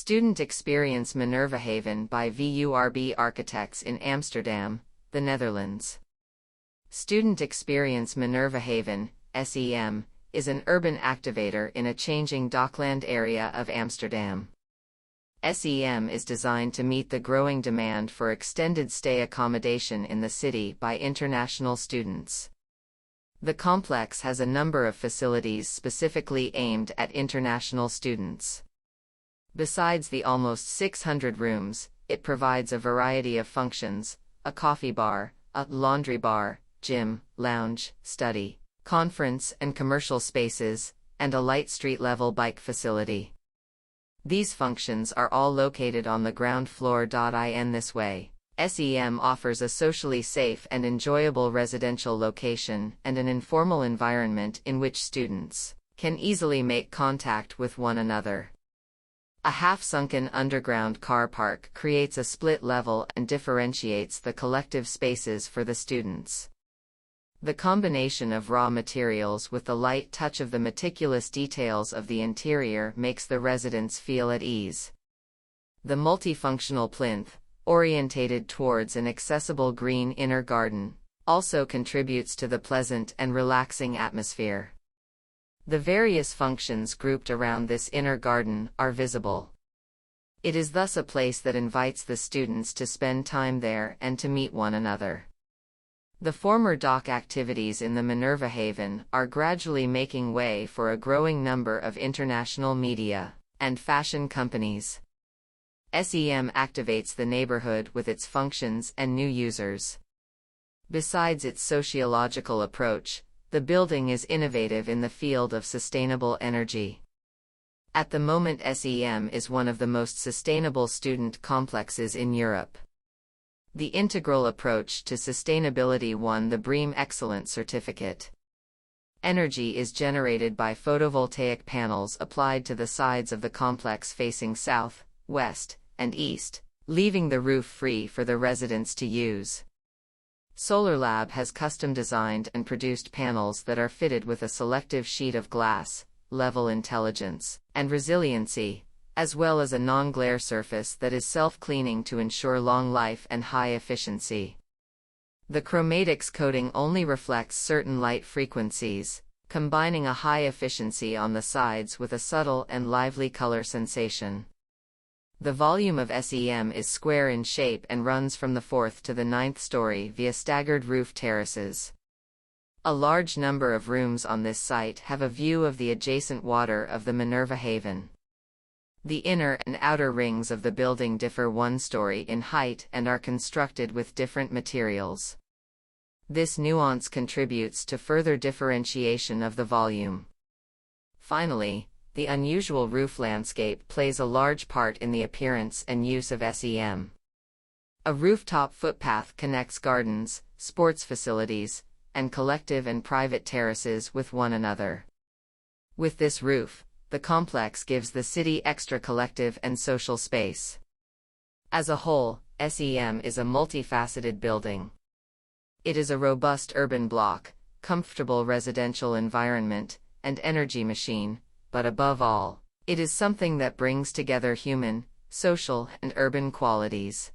Student Experience Minervahaven by VURB Architects in Amsterdam, the Netherlands. Student Experience Minervahaven, SEM, is an urban activator in a changing dockland area of Amsterdam. SEM is designed to meet the growing demand for extended stay accommodation in the city by international students. The complex has a number of facilities specifically aimed at international students. Besides the almost 600 rooms, it provides a variety of functions: a coffee bar, a laundry bar, gym, lounge, study, conference and commercial spaces, and a light street-level bike facility. These functions are all located on the ground floor. In this way, SEM offers a socially safe and enjoyable residential location and an informal environment in which students can easily make contact with one another. A half-sunken underground car park creates a split level and differentiates the collective spaces for the students. The combination of raw materials with the light touch of the meticulous details of the interior makes the residents feel at ease. The multifunctional plinth, orientated towards an accessible green inner garden, also contributes to the pleasant and relaxing atmosphere. The various functions grouped around this inner garden are visible. It is thus a place that invites the students to spend time there and to meet one another. The former dock activities in the Minervahaven are gradually making way for a growing number of international media and fashion companies. SEM activates the neighborhood with its functions and new users. Besides its sociological approach, the building is innovative in the field of sustainable energy. At the moment, SEM is one of the most sustainable student complexes in Europe. The integral approach to sustainability won the BREEAM Excellent certificate. Energy is generated by photovoltaic panels applied to the sides of the complex facing south, west, and east, leaving the roof free for the residents to use. SolarLab has custom designed and produced panels that are fitted with a selective sheet of glass, level intelligence, and resiliency, as well as a non-glare surface that is self-cleaning to ensure long life and high efficiency. The chromatics coating only reflects certain light frequencies, combining a high efficiency on the sides with a subtle and lively color sensation. The volume of SEM is square in shape and runs from the 4th to the 9th story via staggered roof terraces. A large number of rooms on this site have a view of the adjacent water of the Minervahaven. The inner and outer rings of the building differ 1 story in height and are constructed with different materials. This nuance contributes to further differentiation of the volume. Finally, the unusual roof landscape plays a large part in the appearance and use of SEM. A rooftop footpath connects gardens, sports facilities, and collective and private terraces with one another. With this roof, the complex gives the city extra collective and social space. As a whole, SEM is a multifaceted building. It is a robust urban block, comfortable residential environment, and energy machine, but above all, it is something that brings together human, social, and urban qualities.